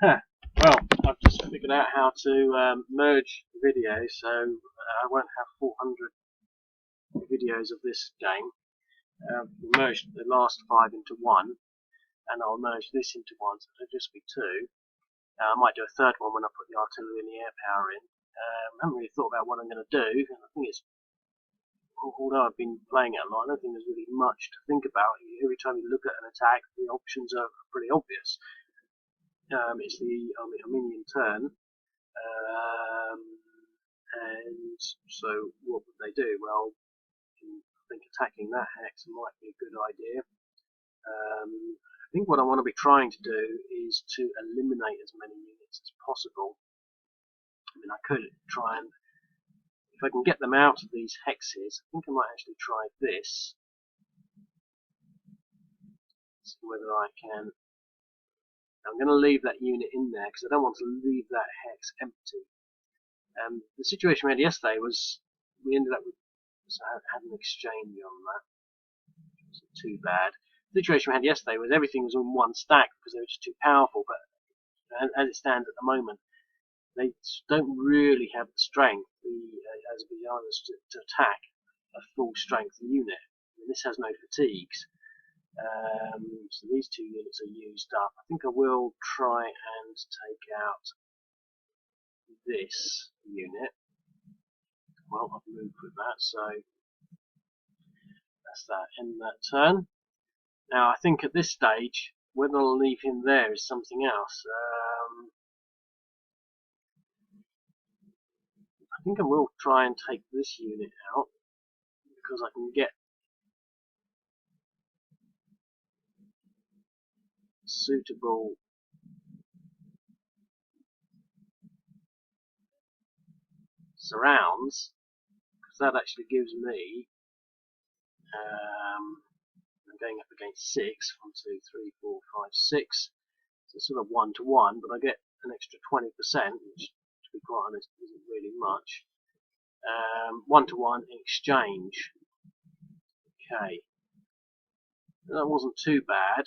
Huh. Well, I've just figured out how to merge videos, so I won't have 400 videos of this game. Merge the last 5 into one, and I'll merge this into one, so it'll just be two. I might do a third one when I put the artillery and the air power in. I haven't really thought about what I'm going to do. I think it's, although I've been playing it a lot, I don't think there's really much to think about. Every time you look at an attack, the options are pretty obvious. It's the Armenian turn. Um, and so what would they do? Well, I think attacking that hex might be a good idea. I think what I want to be trying to do is to eliminate as many units as possible. I mean, I could try and, if I can get them out of these hexes, I think I might actually try this. See whether I can. I'm going to leave that unit in there because I don't want to leave that hex empty. The situation we had yesterday was we ended up with, so I had an exchange on that. It wasn't too bad. The situation we had yesterday was everything was in one stack because they were just too powerful, but as it stands at the moment, they don't really have the strength, the Azerbaijanis, to attack a full strength unit. I mean, this has no fatigues. So these two units are used up. I think I will try and take out this unit. Well, I've moved with that, so that's that. End that turn. Now, I think at this stage, whether I'll leave him there is something else. I think I will try and take this unit out because I can get suitable surrounds, because that actually gives me, I'm going up against 6, 1, 2, 3, 4, 5, 6, so sort of 1 to 1, but I get an extra 20%, which to be quite honest isn't really much. 1 to 1 in exchange. Okay, that wasn't too bad.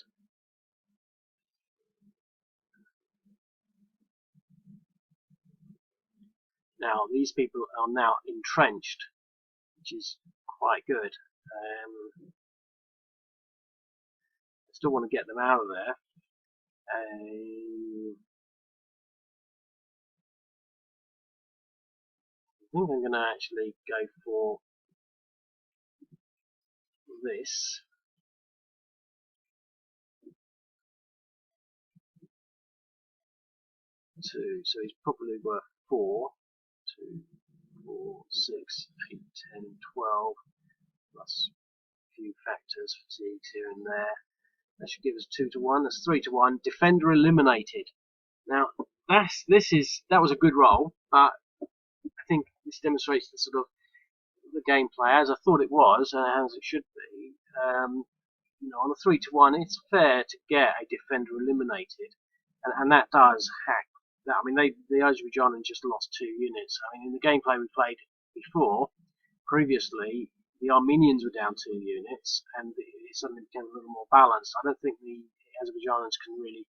Now these people are now entrenched, which is quite good. I still want to get them out of there. I think I'm going to actually go for this. Two, so he's probably worth 4. 2, 4, 6, 8, 10, 12, plus a few factors, fatigues here and there. That should give us 2 to 1. That's 3 to 1. Defender eliminated. Now, that was a good roll, but I think this demonstrates the sort of the gameplay as I thought it was, as it should be. On a 3 to 1, it's fair to get a defender eliminated, and that does hack. I mean, the Azerbaijan just lost 2 units. I mean, in the gameplay we played before, previously, the Armenians were down 2 units, and it suddenly became a little more balanced. I don't think the Azerbaijanis can really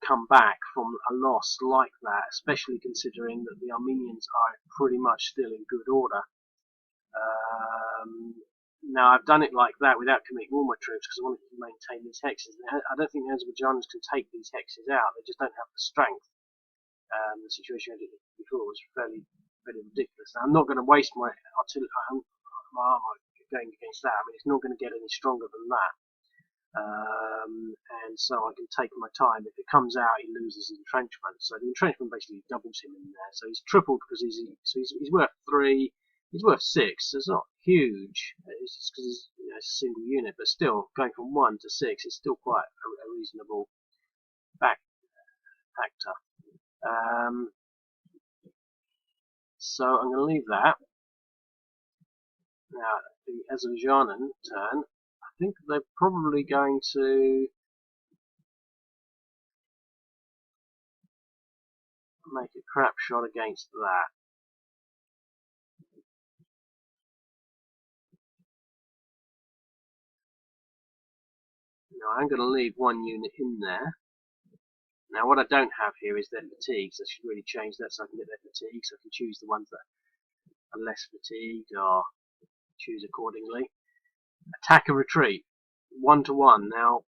come back from a loss like that, especially considering that the Armenians are pretty much still in good order. Um, Now, I've done it like that without committing all my troops because I wanted to maintain these hexes. I don't think the Azerbaijanis can take these hexes out. They just don't have the strength. The situation I did before was fairly ridiculous. Now, I'm not going to waste my armor going against that. I mean, it's not going to get any stronger than that. And so I can take my time. If it comes out, he loses entrenchment. So the entrenchment basically doubles him in there. So he's tripled because he's worth 3. He's worth 6. So it's not huge. It's just because it's a single unit, but still going from 1 to 6 is still quite a reasonable factor. So I'm going to leave that. Now the Azerbaijan turn. I think they're probably going to make a crap shot against that. Now I'm going to leave 1 unit in there. Now what I don't have here is their fatigues. I should really change that so I can get their fatigues. So I can choose the ones that are less fatigued or choose accordingly. Attack and retreat, 1-to-1. Now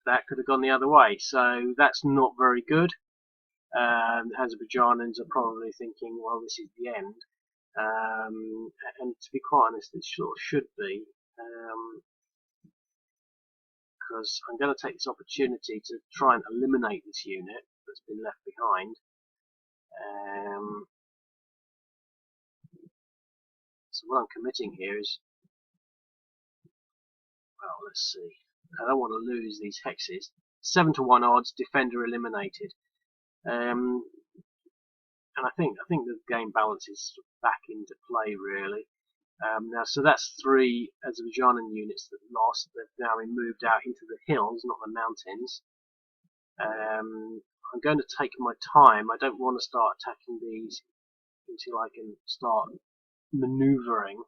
that could have gone the other way, so that's not very good. Azerbaijanans are probably thinking, well, this is the end. And to be quite honest, it sort of should be, because I'm going to take this opportunity to try and eliminate this unit that's been left behind. So what I'm committing here is, well, let's see. I don't want to lose these hexes. 7-to-1 odds, defender eliminated. And I think the game balance is back into play really. Now, so that's 3 Azerbaijanan units that lost. They've now been moved out into the hills, not the mountains. I'm going to take my time. I don't want to start attacking these until I can start manoeuvring.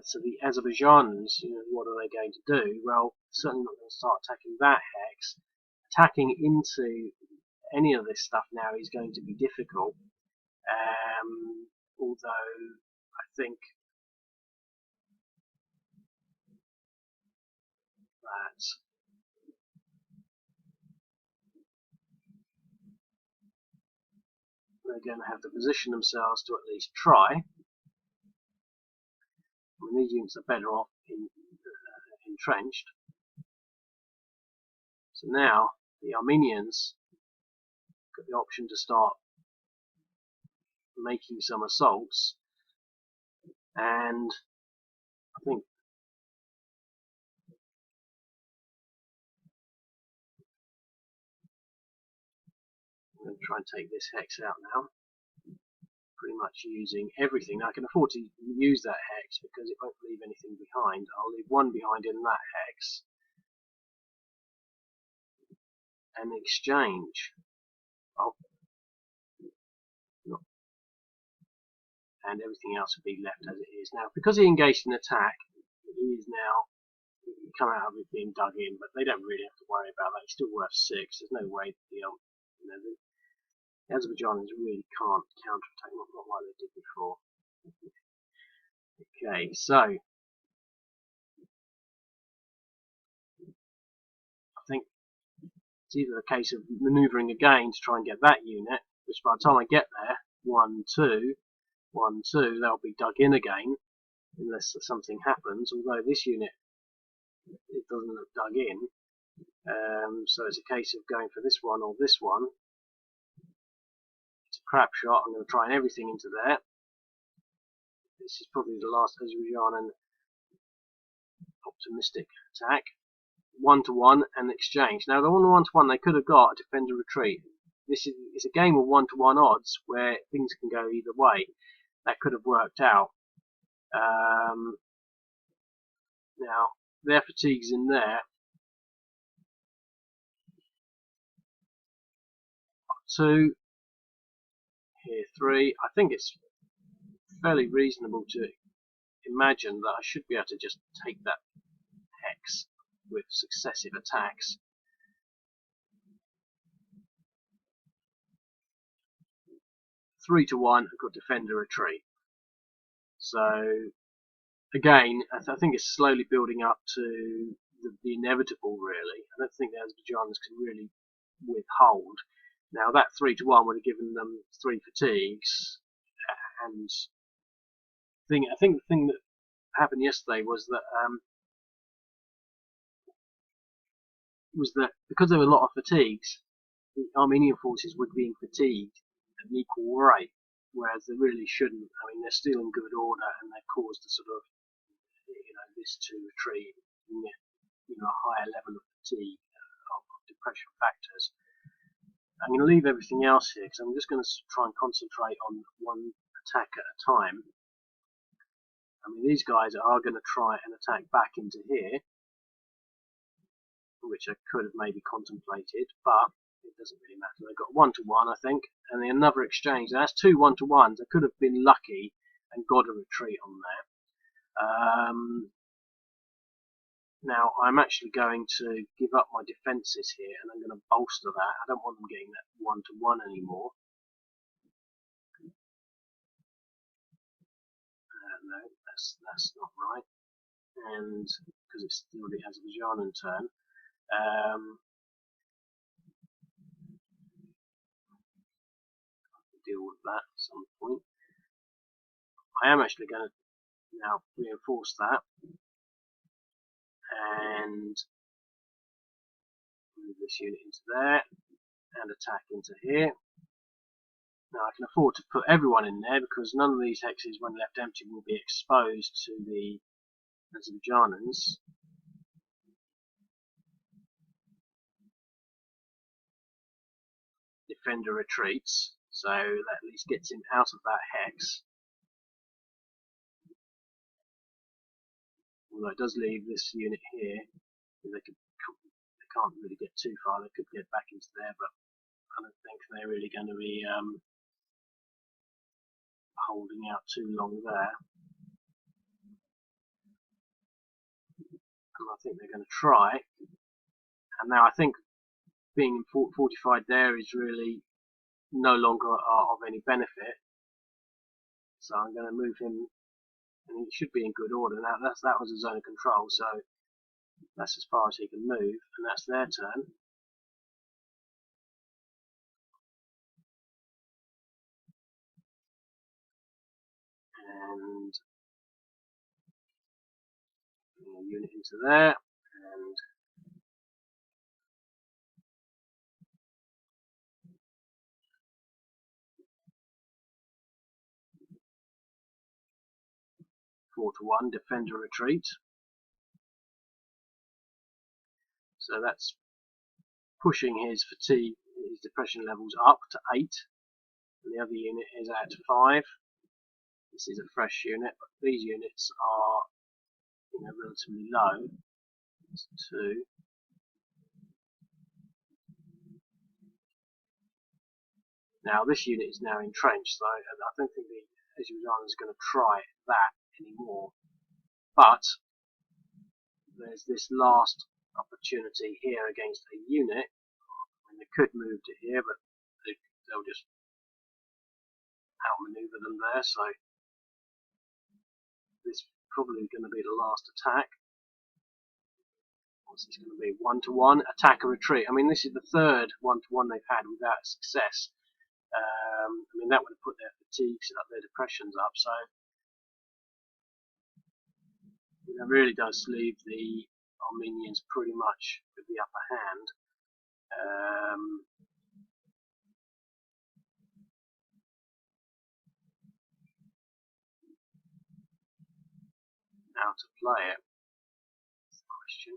So the Azerbaijanans, what are they going to do? Well, certainly not going to start attacking that hex. Attacking into any of this stuff now is going to be difficult. Although I think that they're going to have to position themselves to at least try. I mean, these units are better off entrenched. So now the Armenians got the option to start making some assaults, and I think I'm going to try and take this hex out now, pretty much using everything. I can afford to use that hex because it won't leave anything behind. I'll leave one behind in that hex, and exchange. Oh, no. And everything else will be left as it is. Now, because he engaged in attack, he is now come out of it being dug in, but they don't really have to worry about that. He's still worth 6. There's no way the Azerbaijanis really can't counterattack, not like they did before. Okay, so I think it's either a case of manoeuvring again to try and get that unit, which by the time I get there, 1, 2, 1, 2, they'll be dug in again, unless something happens, although this unit, it doesn't look dug in. So it's a case of going for this one or this one. It's a crap shot. I'm going to try everything into there. This is probably the last Azerbaijan optimistic attack. 1-to-1 and exchange. Now, the 1-to-1 they could have got a defender retreat. This is a game of 1-to-1 odds where things can go either way. That could have worked out. Now, their fatigue's in there. 2, here 3. I think it's fairly reasonable to imagine that I should be able to just take that hex with successive attacks. 3-to-1, I've got defender retreat. So again, I think it's slowly building up to the inevitable. Really, I don't think the Azerbaijanis can really withhold. Now that 3-to-1 would have given them 3 fatigues, and I think the thing that happened yesterday was that because there were a lot of fatigues, the Armenian forces were being fatigued at an equal rate, whereas they really shouldn't. I mean, they're still in good order, and they've caused a sort of, this to retreat and get, a higher level of fatigue, of depression factors. I'm going to leave everything else here because I'm just going to try and concentrate on one attack at a time. I mean, these guys are going to try and attack back into here, which I could have maybe contemplated, but it doesn't really matter. They've got 1-to-1, I think, and then another exchange. That's 2 1-to-1s. I could have been lucky and got a retreat on there. Now I'm actually going to give up my defences here, and I'm going to bolster that. I don't want them getting that 1-to-1 anymore. No, that's not right. And because it still has a Bajanan turn, deal with that at some point. I am actually going to now reinforce that and move this unit into there and attack into here. Now I can afford to put everyone in there because none of these hexes, when left empty, will be exposed to the Azerbaijanans. Defender retreats, so that at least gets him out of that hex. Although it does leave this unit here, they can't really get too far. They could get back into there, but I don't think they're really going to be holding out too long there. And I think they're going to try. And now I think being fortified there is really no longer of any benefit. So I'm going to move him, and he should be in good order. Now that was a zone of control, so that's as far as he can move, and that's their turn. And a unit into there, and four to one defender retreat. So that's pushing his fatigue, his depression levels up to 8, and the other unit is at 5. This is a fresh unit, but these units are, relatively low. It's 2. Now this unit is now entrenched, so I don't think the Azerbaijan is going to try that anymore. But there's this last opportunity here against a unit. I mean, they could move to here, but they'll just outmaneuver them there. So this is probably going to be the last attack. What's this going to be? 1-to-1 attack or retreat. I mean, this is the third 1-to-1 they've had without success. I mean, that would have put their fatigues up, their depressions up. So it really does leave the Armenians pretty much with the upper hand. How to play it is the question.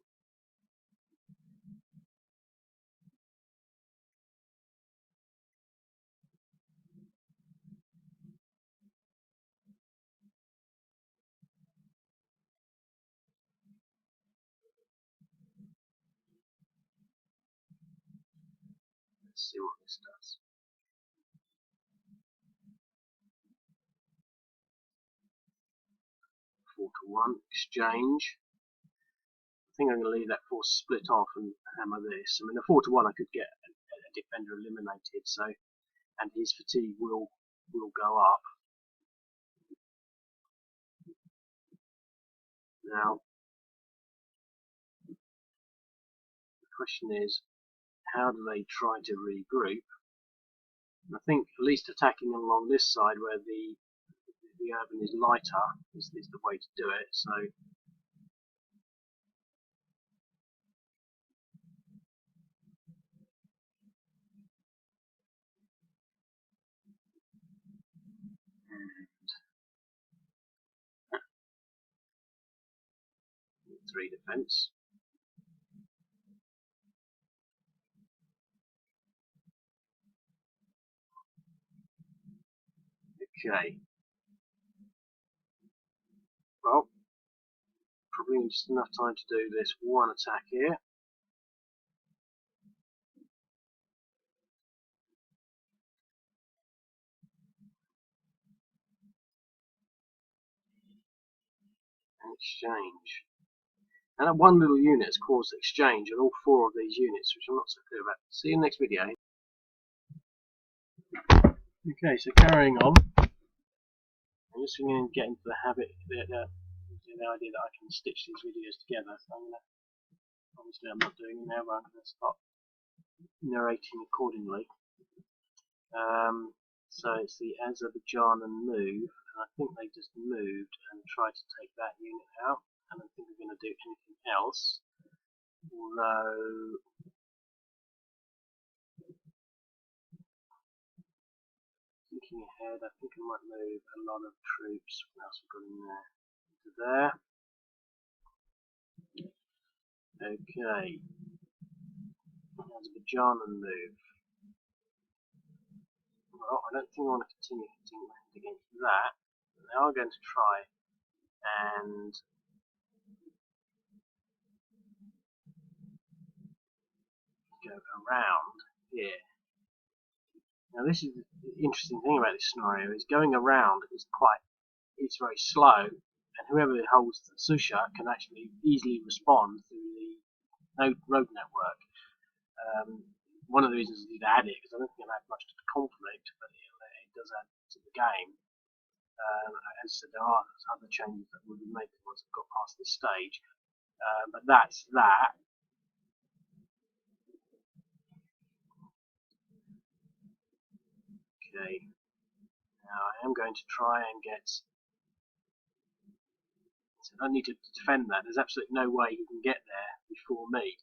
Let's see what this does. 4-to-1 exchange. I think I'm going to leave that force split off and hammer this. I mean, a 4-to-1 I could get a defender eliminated, so, and his fatigue will go up. Now, the question is, how do they try to regroup? And I think at least attacking along this side where the urban is lighter is the way to do it. So and 3 defense. Okay. Well, probably just enough time to do this one attack here. And exchange. And that one little unit has caused exchange on all 4 of these units, which I'm not so clear about. See you in the next video. Okay, so carrying on, I'm just going to get into the habit, the idea that I can stitch these videos together. So obviously I'm not doing it now, but I'm going to start narrating accordingly. So it's the Azerbaijan move, and I think they just moved and tried to take that unit out. I don't think they're going to do anything else, although thinking ahead, I think I might move a lot of troops. What else we've got in there? To there. Okay. Azerbaijan move. Well, I don't think I want to continue hitting against that. They are going to try and go around here. Now this is the interesting thing about this scenario, is going around is it's very slow, and whoever holds the Susha can actually easily respond through the road network. One of the reasons I did add it, because I don't think it adds much to the conflict, but it does add to the game. As I said, there are other changes that will be made once I've got past this stage, but that's that. Okay, now I am going to try and get. So I don't need to defend that. There's absolutely no way he can get there before me.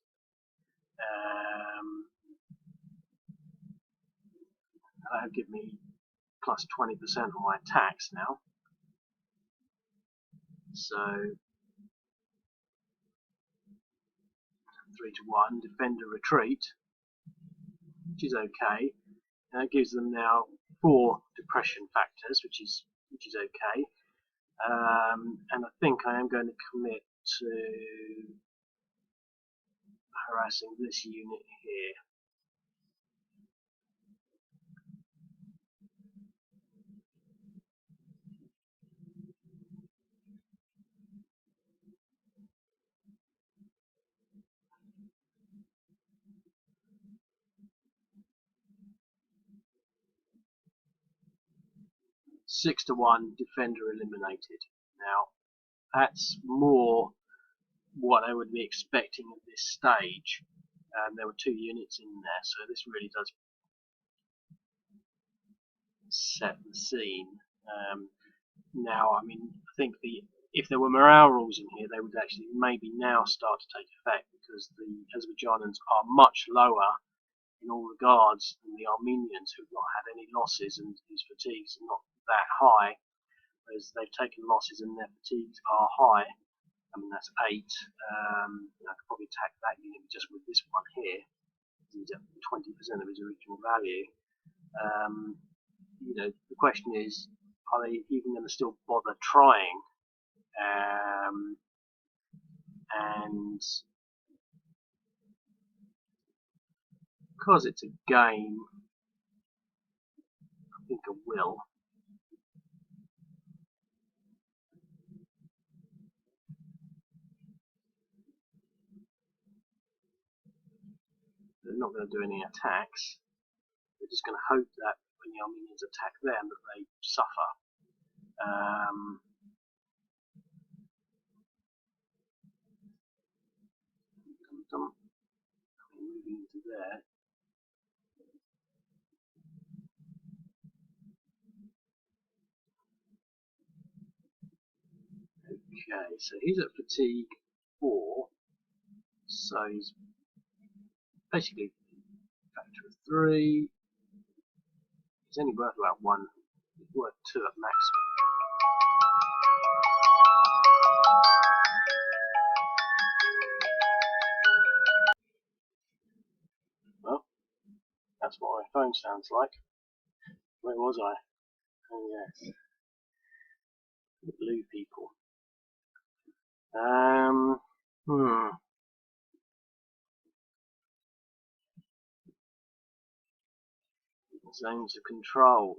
That'll give me plus 20% on my attacks now. So 3-1, defender retreat, which is okay. And it gives them now 4 depression factors, which is okay. And I think I am going to commit to harassing this unit here. Six to 1, defender eliminated. Now, that's more what I would be expecting at this stage. There were 2 units in there, so this really does set the scene. Now, I mean, I think if there were morale rules in here, they would actually maybe now start to take effect, because the Azerbaijanians are much lower in all regards than the Armenians, who've not had any losses and whose fatigues are not that high, whereas they've taken losses and their fatigues are high. I mean, that's 8. I could probably attack that unit just with this one here. He's at 20% of his original value. You know, the question is, are they even going to still bother trying? And because it's a game, I think I will. They're not going to do any attacks. They're just going to hope that when the Armenians attack them, that they suffer. Moving into there. Okay, so he's at fatigue 4, so he's basically factor of 3. He's only worth about 1, he's worth 2 at maximum. Well, that's what my phone sounds like. Where was I? Oh yes, the blue people. Zones of control.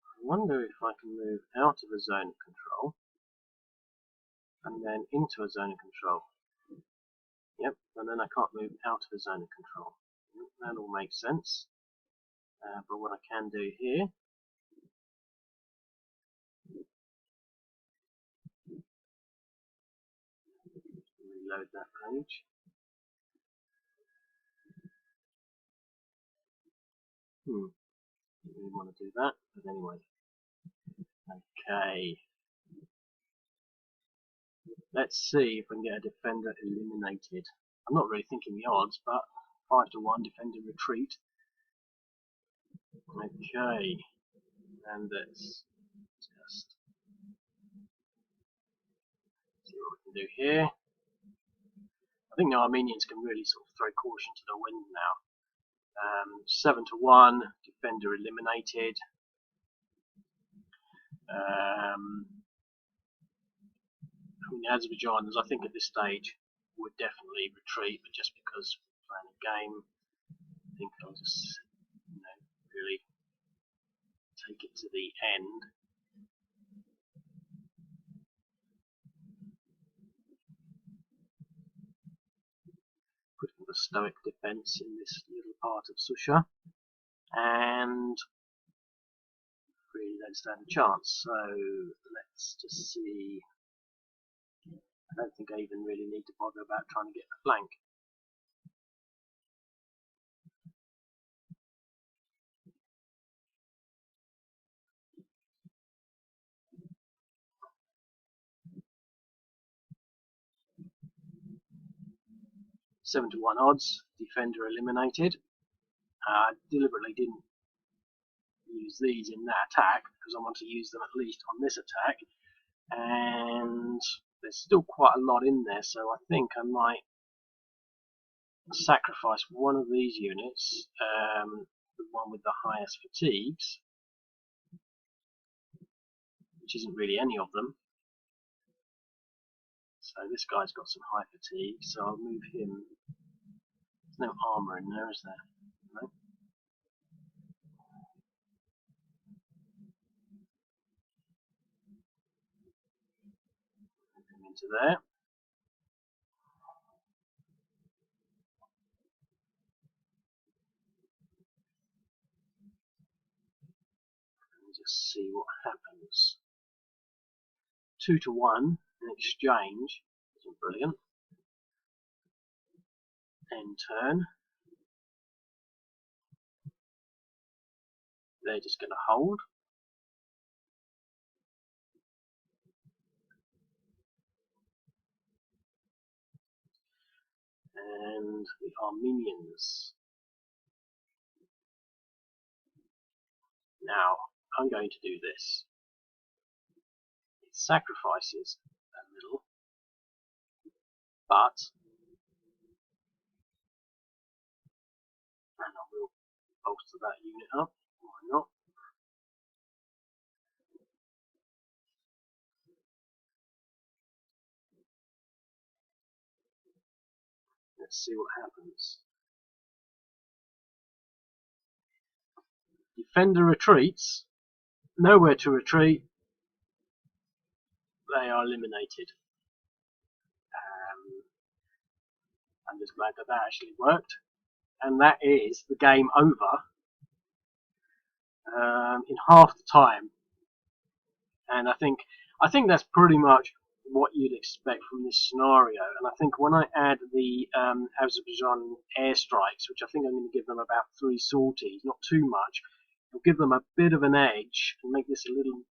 I wonder if I can move out of a zone of control. and then into a zone of control. Yep, and then I can't move out of a zone of control. That all makes sense. But what I can do here, reload that page. Don't really want to do that, but anyway. Okay. Let's see if I can get a defender eliminated. I'm not really thinking the odds, but 5-1 defender retreat. Okay. And let's just see what we can do here. I think the Armenians can really sort of throw caution to the wind now. 7-1, defender eliminated. I mean, the Azerbaijanis, I think at this stage, would definitely retreat, but just because we're playing a game, I think I'll just, really take it to the end. Put in the stoic defence in this little part of Susha, and really don't stand a chance. So let's just see. I don't think I even really need to bother about trying to get the flank. Seven to 1 odds, defender eliminated. I deliberately didn't use these in that attack because I want to use them at least on this attack, and there's still quite a lot in there, so I think I might sacrifice one of these units, the one with the highest fatigues, which isn't really any of them. So this guy's got some high fatigue, so I'll move him. There's no armour in there, is there? No. Move him into there. And just see what happens. 2-1 in exchange isn't brilliant. End turn. They're just going to hold. And the Armenians. Now, I'm going to do this. It sacrifices a little, but, and I will bolster that unit up, why not? Let's see what happens. Defender retreats, nowhere to retreat, they are eliminated. I'm just glad that that actually worked, and that is the game over in half the time. And I think that's pretty much what you'd expect from this scenario. And I think when I add the Azerbaijan airstrikes, which I think I'm going to give them about 3 sorties, not too much, it'll give them a bit of an edge and make this a little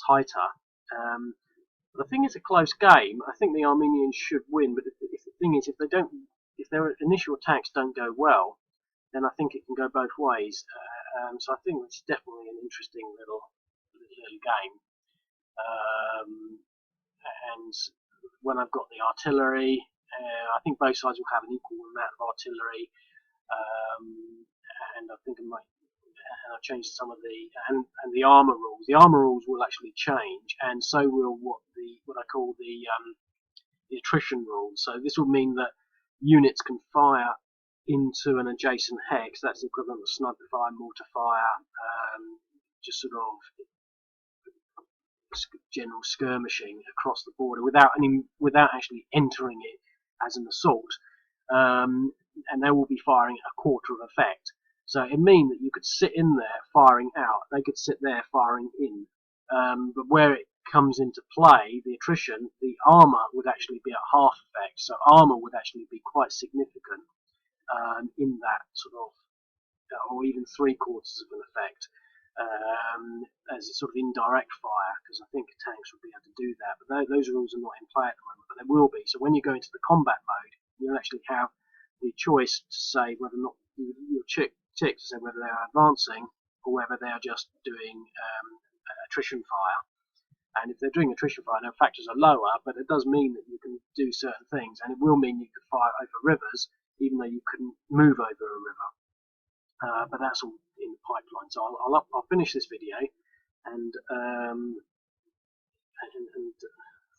tighter. But I think it's a close game. I think the Armenians should win, but the thing is, if their initial attacks don't go well, then I think it can go both ways. So I think it's definitely an interesting little game. And when I've got the artillery, I think both sides will have an equal amount of artillery. And I think I might, and I've changed some of the and the armor rules. The armor rules will actually change, and so will what I call the attrition rules. So this will mean that units can fire into an adjacent hex. That's the equivalent of sniper fire, mortar fire, just sort of general skirmishing across the border without actually entering it as an assault, and they will be firing at a quarter of effect. So it means that you could sit in there firing out, they could sit there firing in, but where it comes into play, the attrition, the armour would actually be at half effect, so armour would actually be quite significant in that sort of, or even 3/4 of an effect, as a sort of indirect fire, because I think tanks would be able to do that, but those rules are not in play at the moment, but they will be. So when you go into the combat mode, you'll actually have the choice to say whether or not you'll check to say whether they are advancing or whether they are just doing attrition fire. And if they're doing attrition fire, their factors are lower, but it does mean that you can do certain things, and it will mean you could fire over rivers, even though you couldn't move over a river. But that's all in the pipeline. So I'll finish this video, and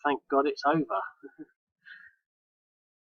thank God it's over.